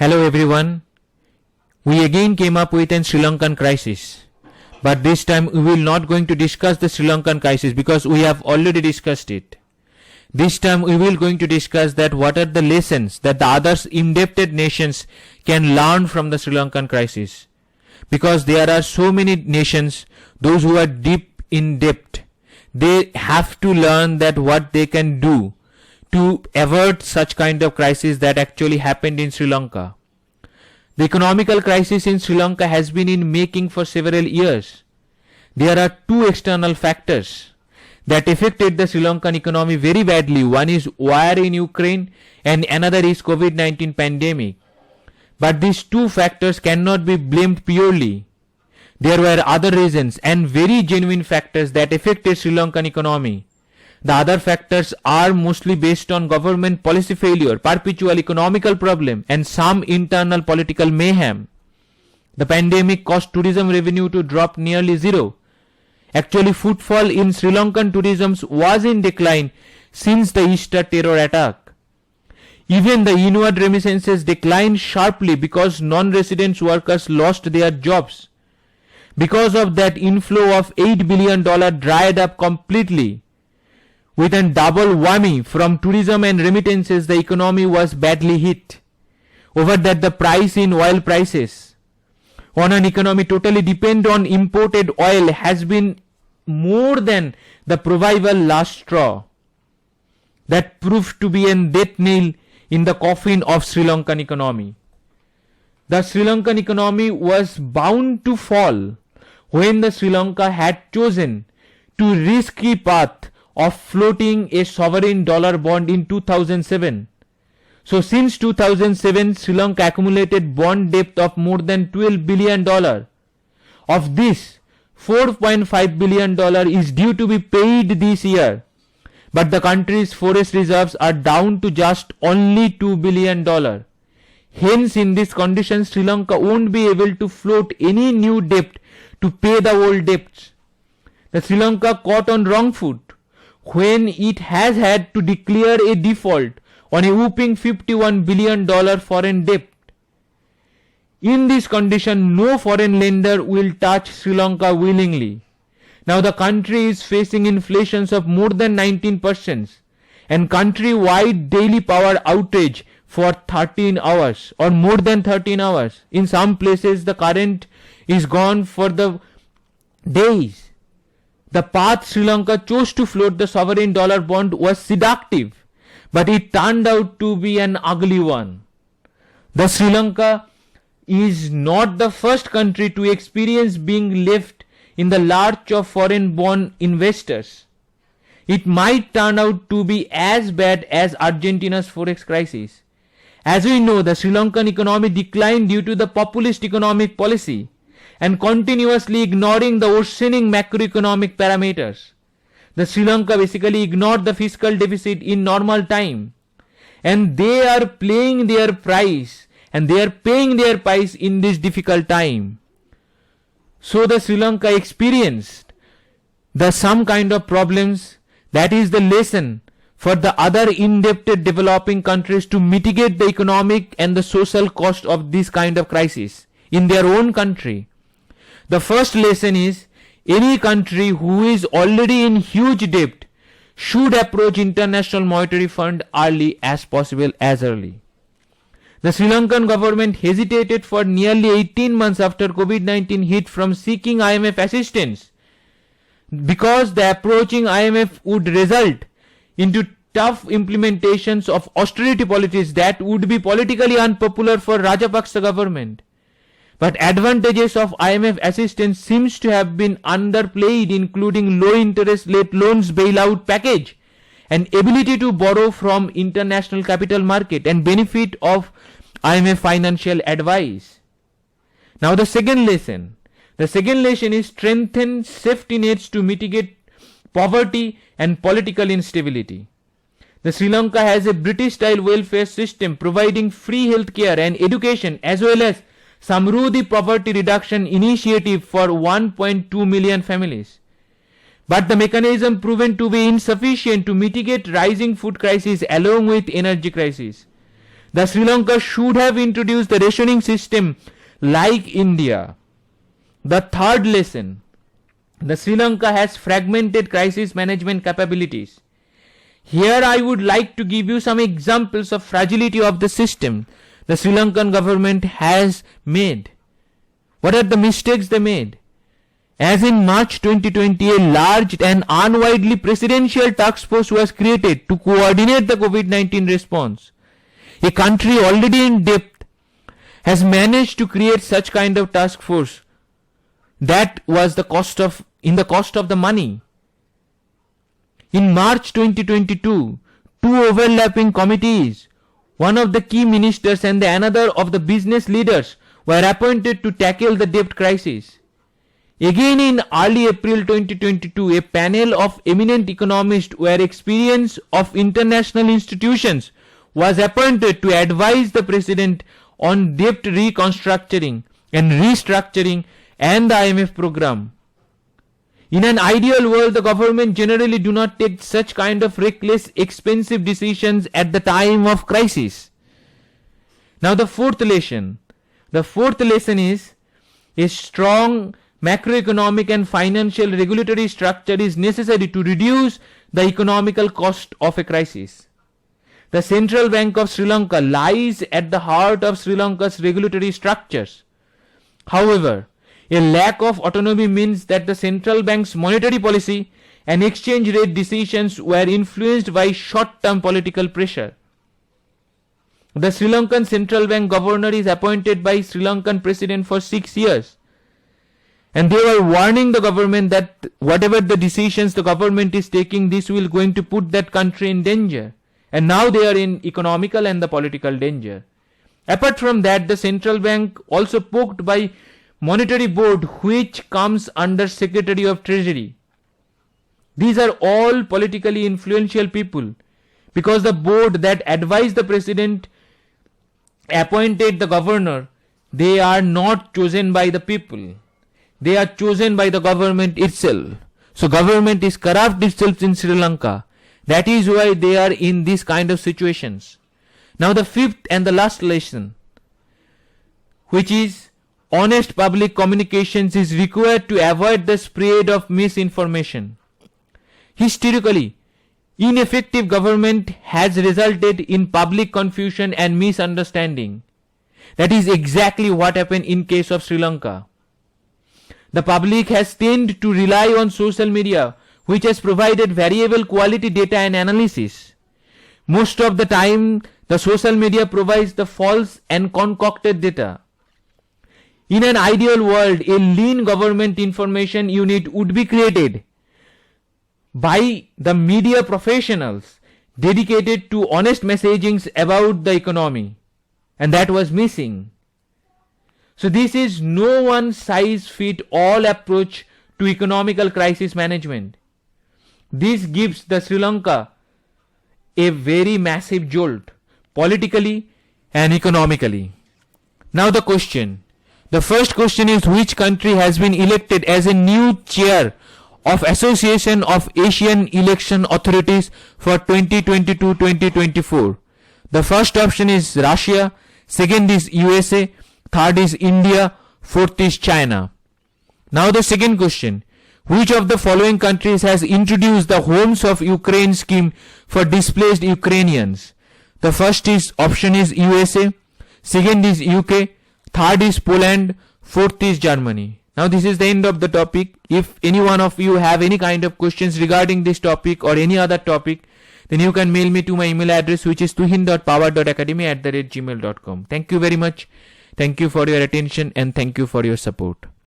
Hello everyone. We again came up with an Sri Lankan crisis. But this time we will not going to discuss the Sri Lankan crisis because we have already discussed it. This time we will going to discuss that what are the lessons that the other indebted nations can learn from the Sri Lankan crisis. Because there are so many nations, those who are deep in debt, they have to learn that what they can do to avert such kind of crisis that actually happened in Sri Lanka. The economical crisis in Sri Lanka has been in making for several years. There are two external factors that affected the Sri Lankan economy very badly. One is war in Ukraine and another is COVID-19 pandemic. But these two factors cannot be blamed purely. There were other reasons and very genuine factors that affected Sri Lankan economy. The other factors are mostly based on government policy failure, perpetual economical problem and some internal political mayhem. The pandemic caused tourism revenue to drop nearly zero. Actually, footfall in Sri Lankan tourism was in decline since the Easter terror attack. Even the inward remittances declined sharply because non-resident workers lost their jobs. Because of that, inflow of $8 billion dried up completely. With a double whammy from tourism and remittances, the economy was badly hit. Over that, the price in oil prices on an economy totally dependent on imported oil has been more than the proverbial last straw. That proved to be a death nail in the coffin of Sri Lankan economy. The Sri Lankan economy was bound to fall when the Sri Lanka had chosen to risky path of floating a sovereign dollar bond in 2007. So since 2007, Sri Lanka accumulated bond debt of more than $12 billion. Of this, $4.5 billion is due to be paid this year. But the country's forex reserves are down to just only $2 billion. Hence, in this condition, Sri Lanka won't be able to float any new debt to pay the old debts. The Sri Lanka caught on wrong foot when it has had to declare a default on a whopping $51 billion foreign debt. In this condition, no foreign lender will touch Sri Lanka willingly. Now the country is facing inflations of more than 19% and country-wide daily power outage for 13 hours or more than 13 hours. In some places, the current is gone for the days. The path Sri Lanka chose to float the sovereign dollar bond was seductive, but it turned out to be an ugly one. The Sri Lanka is not the first country to experience being left in the lurch of foreign bond investors. It might turn out to be as bad as Argentina's forex crisis. As we know, the Sri Lankan economy declined due to the populist economic policy and continuously ignoring the worsening macroeconomic parameters. The Sri Lanka basically ignored the fiscal deficit in normal time, and they are paying their price in this difficult time. So the Sri Lanka experienced some kind of problems. That is the lesson for the other indebted developing countries to mitigate the economic and the social cost of this kind of crisis in their own country. The first lesson is any country who is already in huge debt should approach International Monetary Fund as early. The Sri Lankan government hesitated for nearly 18 months after COVID-19 hit from seeking IMF assistance because the approaching IMF would result into tough implementations of austerity policies that would be politically unpopular for Rajapaksa government. But advantages of IMF assistance seems to have been underplayed, including low interest rate loans bailout package and ability to borrow from international capital market and benefit of IMF financial advice. Now the second lesson is strengthen safety nets to mitigate poverty and political instability. The Sri Lanka has a British style welfare system providing free healthcare and education as well as Samruddhi Poverty Reduction Initiative for 1.2 million families. But the mechanism proven to be insufficient to mitigate rising food crisis along with energy crisis. The Sri Lanka should have introduced the rationing system like India. The third lesson, the Sri Lanka has fragmented crisis management capabilities. Here I would like to give you some examples of fragility of the system the Sri Lankan government has made. What are the mistakes they made? As in March 2020, a large and unwidely presidential task force was created to coordinate the COVID-19 response. A country already in debt has managed to create such kind of task force. That was the cost of the money. In March 2022, two overlapping committees, one of the key ministers and the another of the business leaders, were appointed to tackle the debt crisis. Again in early April 2022, a panel of eminent economists with experience of international institutions was appointed to advise the president on debt reconstructing and restructuring and the IMF program. In an ideal world, the government generally do not take such kind of reckless, expensive decisions at the time of crisis. Now the fourth lesson. The fourth lesson is a strong macroeconomic and financial regulatory structure is necessary to reduce the economical cost of a crisis. The Central Bank of Sri Lanka lies at the heart of Sri Lanka's regulatory structures. However, a lack of autonomy means that the central bank's monetary policy and exchange rate decisions were influenced by short-term political pressure. The Sri Lankan Central Bank governor is appointed by Sri Lankan president for 6 years. And they were warning the government that whatever the decisions the government is taking, this will going to put that country in danger. And now they are in economical and the political danger. Apart from that, the central bank also poked by monetary board which comes under Secretary of Treasury. These are all politically influential people because the board that advised the president appointed the governor. They are not chosen by the people. They are chosen by the government itself. So government is corrupt itself in Sri Lanka. That is why they are in these kind of situations. Now the fifth and the last lesson, which is honest public communications is required to avoid the spread of misinformation. Historically, ineffective government has resulted in public confusion and misunderstanding. That is exactly what happened in case of Sri Lanka. The public has tended to rely on social media, which has provided variable quality data and analysis. Most of the time, the social media provides the false and concocted data. In an ideal world, a lean government information unit would be created by the media professionals dedicated to honest messagings about the economy. And that was missing. So this is no one size fit all approach to economical crisis management. This gives the Sri Lanka a very massive jolt, politically and economically. Now the question. The first question is, which country has been elected as a new chair of Association of Asian Election Authorities for 2022-2024? The first option is Russia, second is USA, third is India, fourth is China. Now the second question. Which of the following countries has introduced the Homes of Ukraine scheme for displaced Ukrainians? The first is option is USA, second is UK, third is Poland, fourth is Germany. Now this is the end of the topic. If any one of you have any kind of questions regarding this topic or any other topic, then you can mail me to my email address, which is tuhin.power.academy@gmail.com. Thank you very much. Thank you for your attention and thank you for your support.